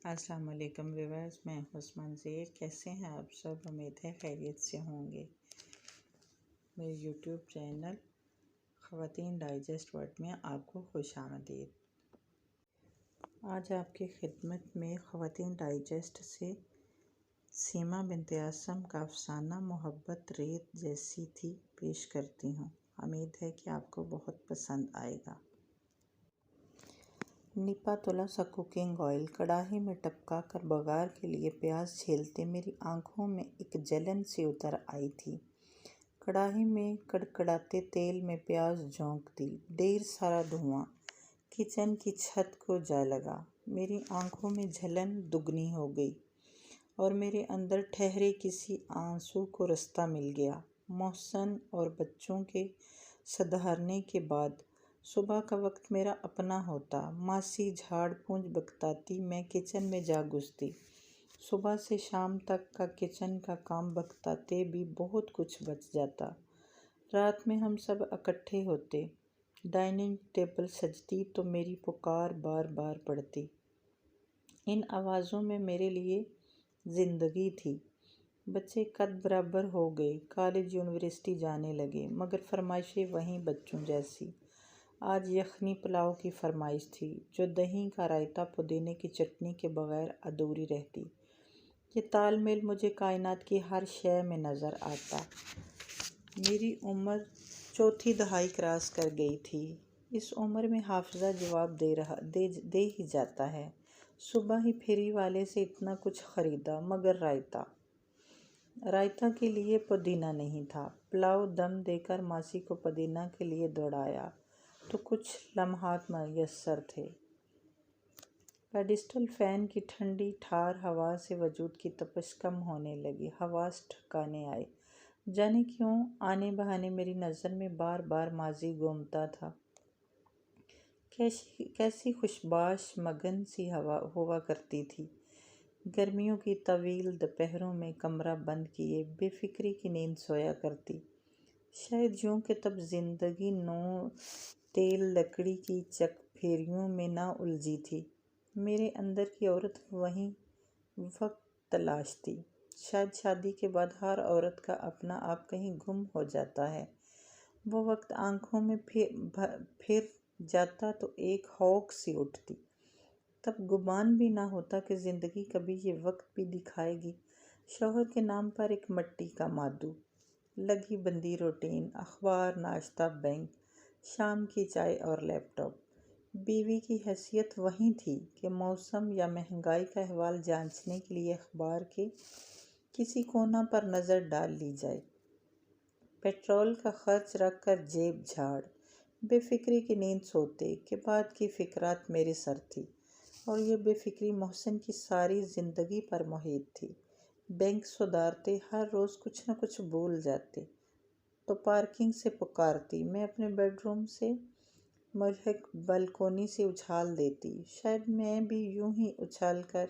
السلام علیکم ویورز، میں عثمان زیر۔ کیسے ہیں آپ سب؟ امید ہے خیریت سے ہوں گے۔ میرے یوٹیوب چینل خواتین ڈائجسٹ ورڈ میں آپ کو خوش آمدید۔ آج آپ کی خدمت میں خواتین ڈائجسٹ سے سیما بنت اعظم کا افسانہ محبت ریت جیسی تھی پیش کرتی ہوں۔ امید ہے کہ آپ کو بہت پسند آئے گا۔ نپا تلا سا کوکنگ آئل کڑاہی میں ٹپکا کر بغار کے لیے پیاز چھیلتے میری آنکھوں میں ایک جلن سی اتر آئی تھی۔ کڑاہی میں کڑکڑاتے تیل میں پیاز جھونک دی، ڈھیر سارا دھواں کچن کی چھت کو جا لگا۔ میری آنکھوں میں جلن دگنی ہو گئی اور میرے اندر ٹھہرے کسی آنسو کو رستہ مل گیا۔ محسن اور بچوں کے سدھارنے کے بعد صبح کا وقت میرا اپنا ہوتا۔ ماسی جھاڑ پونچھ بگتاتی، میں کچن میں جا گھستی۔ صبح سے شام تک کا کچن کا کام بگتاتے بھی بہت کچھ بچ جاتا۔ رات میں ہم سب اکٹھے ہوتے، ڈائننگ ٹیبل سجتی تو میری پکار بار بار پڑتی۔ ان آوازوں میں میرے لیے زندگی تھی۔ بچے قد برابر ہو گئے، کالج یونیورسٹی جانے لگے، مگر فرمائشیں وہیں بچوں جیسی۔ آج یخنی پلاؤ کی فرمائش تھی، جو دہی کا رائتہ پودینے کی چٹنی کے بغیر ادھوری رہتی۔ یہ تال میل مجھے کائنات کی ہر شے میں نظر آتا۔ میری عمر چوتھی دہائی کراس کر گئی تھی۔ اس عمر میں حافظہ جواب دے ہی جاتا ہے۔ صبح ہی پھیری والے سے اتنا کچھ خریدا، مگر رائتہ کے لیے پودینہ نہیں تھا۔ پلاؤ دم دے کر ماسی کو پودینہ کے لیے دوڑایا تو کچھ لمحات میسر تھے۔ پیڈسٹل فین کی ٹھنڈی ٹھار ہوا سے وجود کی تپش کم ہونے لگی، حواس ٹھکانے آئے۔ جانے کیوں آنے بہانے میری نظر میں بار بار ماضی گھومتا تھا۔ کیسی خوشباش مگن سی ہوا کرتی تھی۔ گرمیوں کی طویل دوپہروں میں کمرہ بند کیے بے فکری کی نیند سویا کرتی۔ شاید یوں کہ تب زندگی نو تیل لکڑی کی چک پھیریوں میں نہ الجھی تھی۔ میرے اندر کی عورت وہیں وقت تلاشتی۔ شاید شادی کے بعد ہر عورت کا اپنا آپ کہیں گم ہو جاتا ہے۔ وہ وقت آنکھوں میں پھر جاتا تو ایک ہوک سی اٹھتی۔ تب گمان بھی نہ ہوتا کہ زندگی کبھی یہ وقت بھی دکھائے گی۔ شوہر کے نام پر ایک مٹی کا مادو، لگی بندی روٹین، اخبار، ناشتہ، بینک، شام کی چائے اور لیپ ٹاپ۔ بیوی کی حیثیت وہیں تھی کہ موسم یا مہنگائی کا احوال جانچنے کے لیے اخبار کے کسی کونا پر نظر ڈال لی جائے۔ پیٹرول کا خرچ رکھ کر جیب جھاڑ، بے فکری کی نیند سوتے کے بعد کی فکرات میرے سر تھی، اور یہ بے فکری محسن کی ساری زندگی پر محیط تھی۔ بینک سدھارتے ہر روز کچھ نہ کچھ بھول جاتے تو پارکنگ سے پکارتی، میں اپنے بیڈ روم سے ملحق بالکونی سے اچھال دیتی۔ شاید میں بھی یوں ہی اچھال کر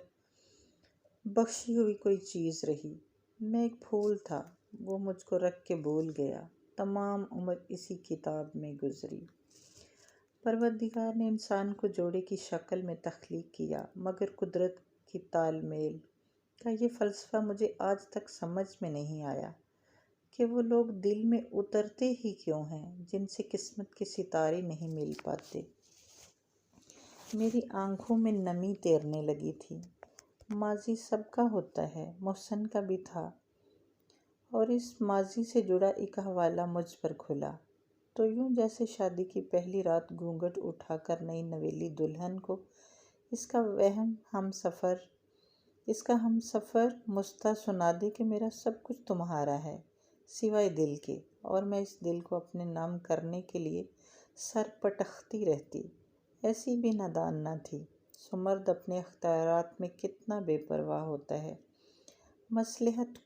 بخشی ہوئی کوئی چیز رہی۔ میں ایک پھول تھا، وہ مجھ کو رکھ کے بھول گیا۔ تمام عمر اسی کتاب میں گزری۔ پروردگار نے انسان کو جوڑے کی شکل میں تخلیق کیا، مگر قدرت کی تال میل کا یہ فلسفہ مجھے آج تک سمجھ میں نہیں آیا کہ وہ لوگ دل میں اترتے ہی کیوں ہیں جن سے قسمت کے ستارے نہیں مل پاتے۔ میری آنکھوں میں نمی تیرنے لگی تھی۔ ماضی سب کا ہوتا ہے، محسن کا بھی تھا، اور اس ماضی سے جڑا ایک حوالہ مجھ پر کھلا تو یوں جیسے شادی کی پہلی رات گھونگھٹ اٹھا کر نئی نویلی دلہن کو اس کا ہم سفر مستہ سنا دے کہ میرا سب کچھ تمہارا ہے سوائے دل کے، اور میں اس دل کو اپنے نام کرنے کے لیے سر پٹکتی رہتی۔ ایسی بھی نادان نہ تھی۔ مرد اپنے اختیارات میں کتنا بے پرواہ ہوتا ہے۔ مصلحت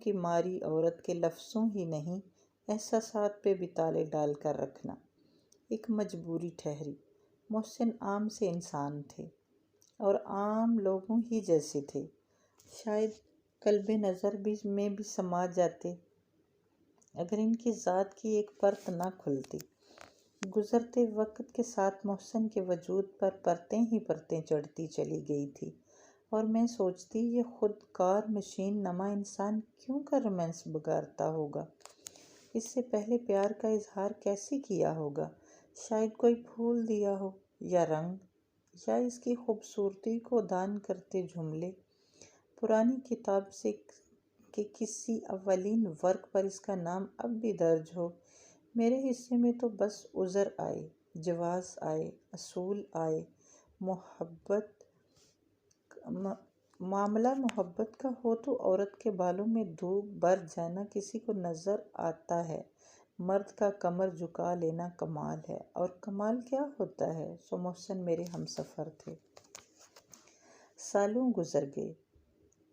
کی ماری عورت کے لفظوں ہی نہیں، احساسات پہ بھی تالے ڈال کر رکھنا ایک مجبوری ٹھہری۔ محسن عام سے انسان تھے اور عام لوگوں ہی جیسے تھے، شاید قلب نظر میں بھی سما جاتے اگر ان کی ذات کی ایک پرت نہ کھلتی۔ گزرتے وقت کے ساتھ محسن کے وجود پر پرتیں ہی پرتیں چڑھتی چلی گئی تھی۔ اور میں سوچتی یہ خود کار مشین نما انسان کیوں کا رومانس بگاڑتا ہوگا؟ اس سے پہلے پیار کا اظہار کیسے کیا ہوگا؟ شاید کوئی پھول دیا ہو، یا رنگ، یا اس کی خوبصورتی کو دان کرتے جملے، پرانی کتاب سے کہ کسی اولین ورق پر اس کا نام اب بھی درج ہو۔ میرے حصے میں تو بس عذر آئے، جواز آئے، اصول آئے۔ محبت معاملہ محبت کا ہو تو عورت کے بالوں میں دھوپ بھر جانا کسی کو نظر آتا ہے، مرد کا کمر جھکا لینا کمال ہے، اور کمال کیا ہوتا ہے؟ سو محسن میرے ہمسفر تھے۔ سالوں گزر گئے،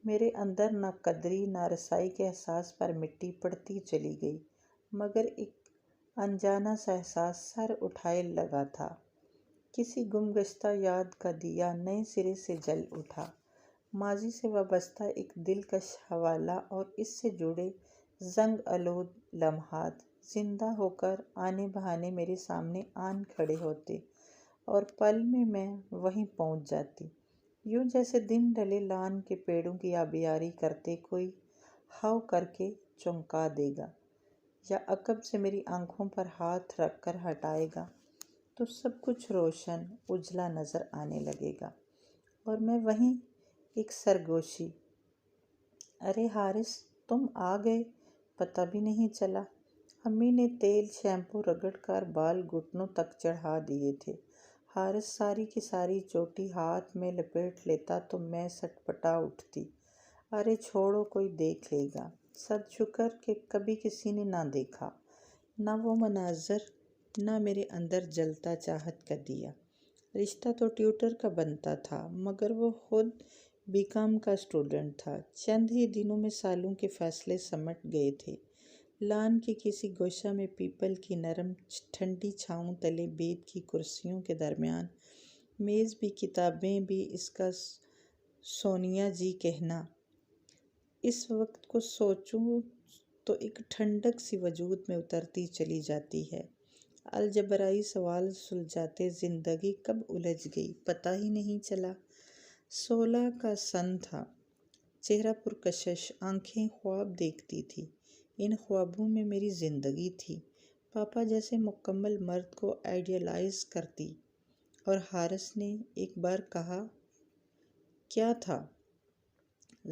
میرے اندر نہ قدری نہ رسائی کے احساس پر مٹی پڑتی چلی گئی، مگر ایک انجانا سا احساس سر اٹھائے لگا تھا۔ کسی گمگشتہ یاد کا دیا نئے سرے سے جل اٹھا، ماضی سے وابستہ ایک دلکش حوالہ، اور اس سے جڑے زنگ آلود لمحات زندہ ہو کر آنے بہانے میرے سامنے آن کھڑے ہوتے، اور پل میں وہیں پہنچ جاتی، یوں جیسے دن ڈھلے لان کے پیڑوں کی آبیاری کرتے کوئی ہاؤ کر کے چونکا دے گا، یا عقب سے میری آنکھوں پر ہاتھ رکھ کر ہٹائے گا تو سب کچھ روشن اجلا نظر آنے لگے گا، اور میں وہیں ایک سرگوشی، ارے حارث تم آ گئے، پتہ بھی نہیں چلا۔ امی نے تیل شیمپو رگڑ کر بال گھٹنوں تک چڑھا دیے تھے۔ حارث ساری کی ساری چوٹی ہاتھ میں لپیٹ لیتا تو میں سٹپٹا اٹھتی، ارے چھوڑو کوئی دیکھ لے گا۔ صد شکر کہ کبھی کسی نے نہ دیکھا، نہ وہ مناظر، نہ میرے اندر جلتا چاہت کا دیا۔ رشتہ تو ٹیوٹر کا بنتا تھا، مگر وہ خود بی کام کا اسٹوڈنٹ تھا۔ چند ہی دنوں میں سالوں کے فاصلے سمٹ گئے تھے۔ لان کے کسی گوشہ میں پیپل کی نرم ٹھنڈی چھاؤں تلے بید کی کرسیوں کے درمیان، میز بھی کتابیں بھی، اس کا سونیا جی کہنا۔ اس وقت کو سوچوں تو ایک ٹھنڈک سی وجود میں اترتی چلی جاتی ہے۔ الجبرائی سوال سلجھاتے زندگی کب الجھ گئی پتہ ہی نہیں چلا۔ 16 کا سن تھا، چہرہ پرکشش، آنکھیں خواب دیکھتی تھی، ان خوابوں میں میری زندگی تھی۔ پاپا جیسے مکمل مرد کو آئیڈیلائز کرتی، اور حارث نے ایک بار کہا، کیا تھا؟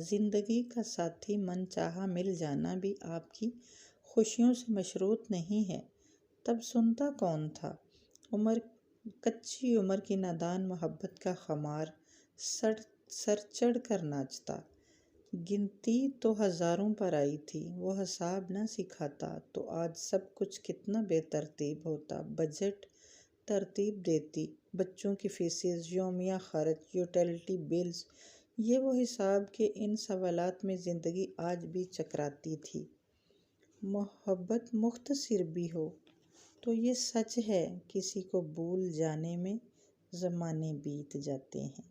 زندگی کا ساتھی من چاہا مل جانا بھی آپ کی خوشیوں سے مشروط نہیں ہے۔ تب سنتا کون تھا؟ کچی عمر کی نادان محبت کا خمار سر چڑھ کر ناچتا۔ گنتی تو ہزاروں پر آئی تھی، وہ حساب نہ سکھاتا تو آج سب کچھ کتنا بے ترتیب ہوتا۔ بجٹ ترتیب دیتی، بچوں کی فیسز، یومیہ خرچ، یوٹیلیٹی بلز، یہ وہ حساب کہ ان سوالات میں زندگی آج بھی چکراتی تھی۔ محبت مختصر بھی ہو تو یہ سچ ہے کسی کو بھول جانے میں زمانے بیت جاتے ہیں۔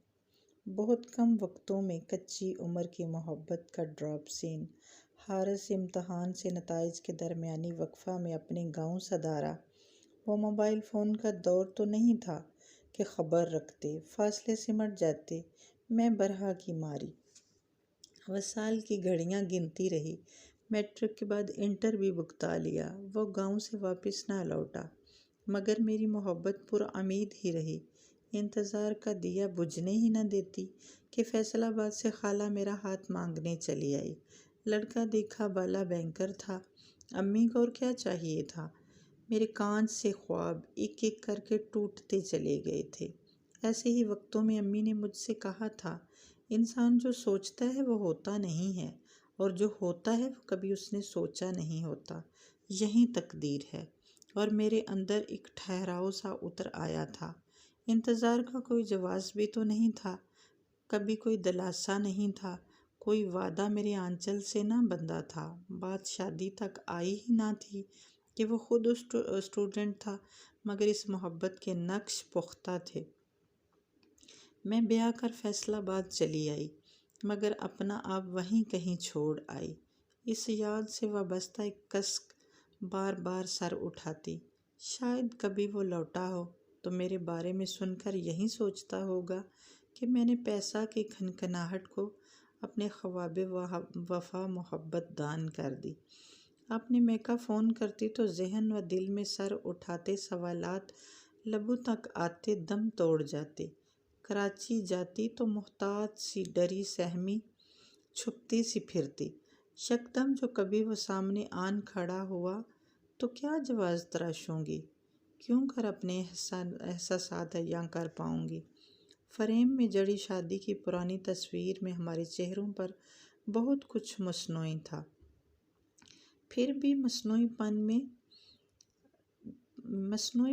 بہت کم وقتوں میں کچی عمر کی محبت کا ڈراپ سین۔ حارث امتحان سے نتائج کے درمیانی وقفہ میں اپنے گاؤں صدارا۔ وہ موبائل فون کا دور تو نہیں تھا کہ خبر رکھتے، فاصلے سمٹ جاتے۔ میں برہا کی ماری وصال کی گھڑیاں گنتی رہی۔ میٹرک کے بعد انٹر بھی بھگتا لیا، وہ گاؤں سے واپس نہ لوٹا، مگر میری محبت پرامید ہی رہی۔ انتظار کا دیا بجھنے ہی نہ دیتی کہ فیصل آباد سے خالہ میرا ہاتھ مانگنے چلی آئی۔ لڑکا دیکھا بالا بینکر تھا، امی کو اور کیا چاہیے تھا؟ میرے کانچ سے خواب ایک ایک کر کے ٹوٹتے چلے گئے تھے۔ ایسے ہی وقتوں میں امی نے مجھ سے کہا تھا، انسان جو سوچتا ہے وہ ہوتا نہیں ہے، اور جو ہوتا ہے وہ کبھی اس نے سوچا نہیں ہوتا۔ یہی تقدیر ہے۔ اور میرے اندر ایک ٹھہراؤ سا اتر آیا تھا۔ انتظار کا کوئی جواز بھی تو نہیں تھا، کبھی کوئی دلاسا نہیں تھا، کوئی وعدہ میرے آنچل سے نہ بندھا تھا۔ بات شادی تک آئی ہی نہ تھی کہ وہ خود اسٹوڈنٹ تھا، مگر اس محبت کے نقش پختہ تھے۔ میں بیاہ کر فیصل آباد چلی آئی، مگر اپنا آپ وہیں کہیں چھوڑ آئی۔ اس یاد سے وابستہ ایک کسک بار بار سر اٹھاتی، شاید کبھی وہ لوٹا ہو تو میرے بارے میں سن کر یہی سوچتا ہوگا کہ میں نے پیسہ کی کھنکھناہٹ کو اپنے خواب وفا محبت دان کر دی۔ اپنے میکا فون کرتی تو ذہن و دل میں سر اٹھاتے سوالات لبوں تک آتے، دم توڑ جاتے۔ کراچی جاتی تو محتاط سی ڈری سہمی چھپتی سی پھرتی۔ یکدم جو کبھی وہ سامنے آن کھڑا ہوا تو کیا جواز تراشوں گی؟ کیوں کر اپنے احساسات عیاں کر پاؤں گی؟ فریم میں جڑی شادی کی پرانی تصویر میں ہمارے چہروں پر بہت کچھ مصنوعی تھا، پھر بھی مصنوعی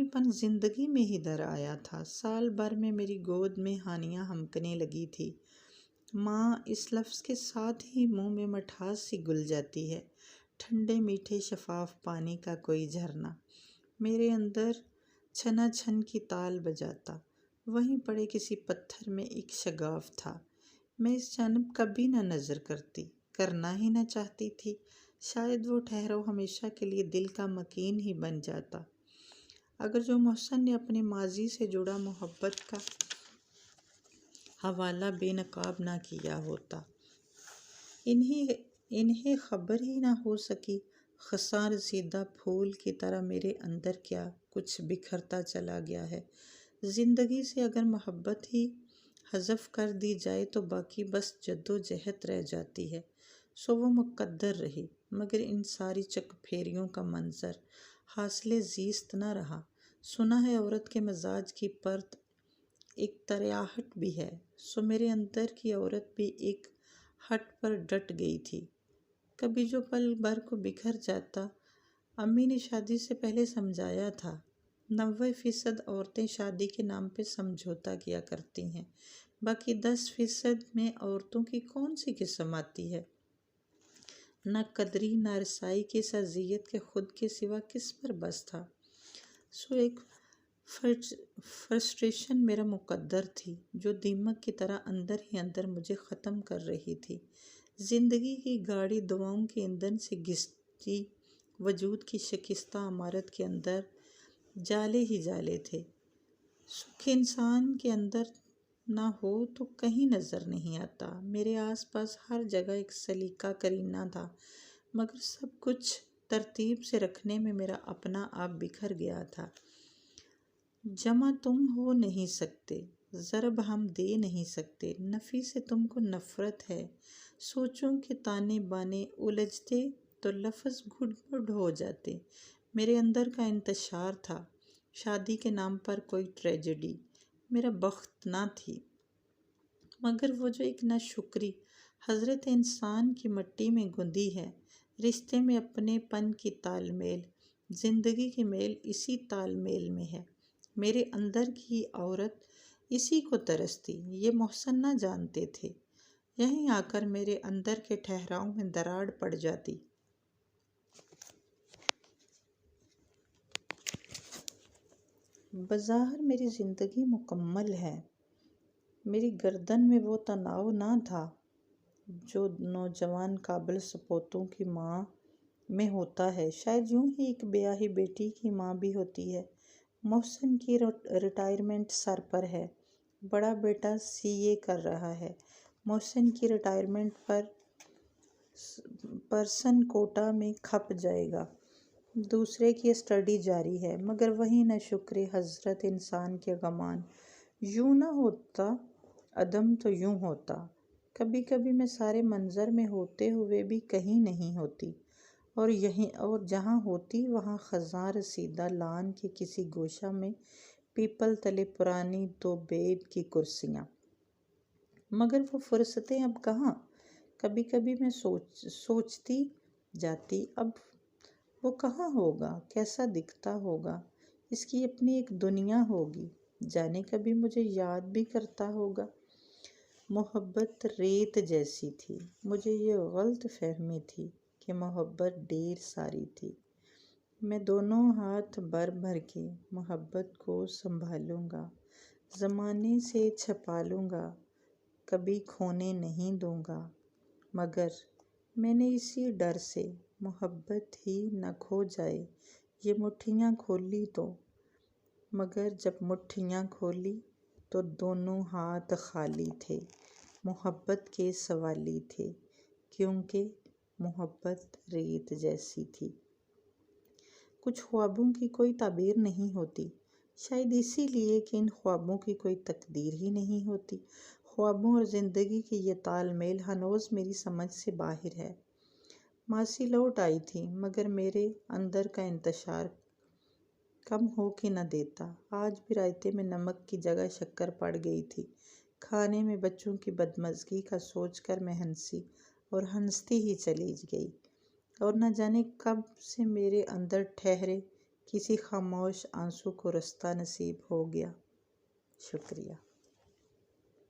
پن زندگی میں ہی در آیا تھا۔ سال بھر میں میری گود میں ہانیاں ہمکنے لگی تھی۔ ماں اس لفظ کے ساتھ ہی منہ میں مٹھاس سی گل جاتی ہے، ٹھنڈے میٹھے شفاف پانی کا کوئی جھرنا میرے اندر چھنا چھن کی تال بجاتا۔ وہیں پڑے کسی پتھر میں ایک شگاف تھا، میں اس جانب کبھی نہ نظر کرنا ہی نہ چاہتی تھی۔ شاید وہ ٹھہراؤ ہمیشہ کے لیے دل کا مکین ہی بن جاتا اگر جو محسن نے اپنے ماضی سے جڑا محبت کا حوالہ بے نقاب نہ کیا ہوتا۔ انہیں خبر ہی نہ ہو سکی خزاں رسیدہ پھول کی طرح میرے اندر کیا کچھ بکھرتا چلا گیا ہے۔ زندگی سے اگر محبت ہی حذف کر دی جائے تو باقی بس جدوجہد رہ جاتی ہے، سو وہ مقدر رہی، مگر ان ساری چک پھیریوں کا منظر حاصل زیست نہ رہا۔ سنا ہے عورت کے مزاج کی پرت ایک طریاحٹ بھی ہے، سو میرے اندر کی عورت بھی ایک ہٹ پر ڈٹ گئی تھی۔ کبھی جو پل بھر کو بکھر جاتا، امی نے شادی سے پہلے سمجھایا تھا، 90% عورتیں شادی کے نام پہ سمجھوتا کیا کرتی ہیں، باقی 10% میں عورتوں کی کون سی قسم آتی ہے؟ نہ قدری نہ رسائی کی اس اذیت کے خود کے سوا کس پر بس تھا؟ سو ایک فرسٹریشن میرا مقدر تھی جو دیمک کی طرح اندر ہی اندر مجھے ختم کر رہی تھی۔ زندگی کی گاڑی دواؤں کے ایندھن سے گھستی وجود کی شکستہ عمارت کے اندر جالے ہی جالے تھے۔ سکھ انسان کے اندر نہ ہو تو کہیں نظر نہیں آتا۔ میرے آس پاس ہر جگہ ایک سلیقہ کرینہ تھا، مگر سب کچھ ترتیب سے رکھنے میں میرا اپنا آپ بکھر گیا تھا۔ جمع تم ہو نہیں سکتے، ضرب ہم دے نہیں سکتے، نفی سے تم کو نفرت ہے۔ سوچوں کے تانے بانے الجھتے تو لفظ گھٹ گھٹ ہو جاتے۔ میرے اندر کا انتشار تھا، شادی کے نام پر کوئی ٹریجڈی میرا بخت نہ تھی، مگر وہ جو ایک ناشکری حضرت انسان کی مٹی میں گندی ہے۔ رشتے میں اپنے پن کی تال میل، زندگی کی میل اسی تال میل میں ہے۔ میرے اندر کی عورت اسی کو ترستی، یہ محسن نہ جانتے تھے۔ یہیں آ کر میرے اندر کے ٹھہراؤ میں دراڑ پڑ جاتی۔ بظاہر میری زندگی مکمل ہے، میری گردن میں وہ تناؤ نہ تھا جو نوجوان قابل سپوتوں کی ماں میں ہوتا ہے، شاید یوں ہی ایک بیاہی بیٹی کی ماں بھی ہوتی ہے۔ محسن کی ریٹائرمنٹ سر پر ہے، بڑا بیٹا CA کر رہا ہے۔ محسن کی ریٹائرمنٹ پر پرسن کوٹا میں کھپ جائے گا، دوسرے کی اسٹڈی جاری ہے، مگر وہی نہ شکر حضرت انسان کے غمان۔ یوں نہ ہوتا عدم تو یوں ہوتا۔ کبھی کبھی میں سارے منظر میں ہوتے ہوئے بھی کہیں نہیں ہوتی، اور جہاں ہوتی وہاں خزاں رسیدہ لان کے کسی گوشہ میں پیپل تلے پرانی 2 بید کی کرسیاں۔ مگر وہ فرصتیں اب کہاں؟ کبھی کبھی میں سوچتی جاتی، اب وہ کہاں ہوگا، کیسا دکھتا ہوگا، اس کی اپنی ایک دنیا ہوگی، جانے کبھی مجھے یاد بھی کرتا ہوگا۔ محبت ریت جیسی تھی، مجھے یہ غلط فہمی تھی کہ محبت ڈھیر ساری تھی۔ میں دونوں ہاتھ بھر بھر کے محبت کو سنبھالوں گا، زمانے سے چھپا لوں گا، کبھی کھونے نہیں دوں گا، مگر میں نے اسی ڈر سے محبت ہی نہ کھو جائے یہ مٹھیاں کھولی تو، مگر جب مٹھیاں کھولی تو دونوں ہاتھ خالی تھے، محبت کے سوالی تھے، کیونکہ محبت ریت جیسی تھی۔ کچھ خوابوں کی کوئی تعبیر نہیں ہوتی، شاید اسی لیے کہ ان خوابوں کی کوئی تقدیر ہی نہیں ہوتی۔ خوابوں اور زندگی کی یہ تال میل ہنوز میری سمجھ سے باہر ہے۔ ماسی لوٹ آئی تھی، مگر میرے اندر کا انتشار کم ہو کے نہ دیتا۔ آج بھی رائتے میں نمک کی جگہ شکر پڑ گئی تھی۔ کھانے میں بچوں کی بدمزگی کا سوچ کر میں ہنسی اور ہنستی ہی چلی گئی، اور نہ جانے کب سے میرے اندر ٹھہرے کسی خاموش آنسو کو رستہ نصیب ہو گیا۔ شکریہ۔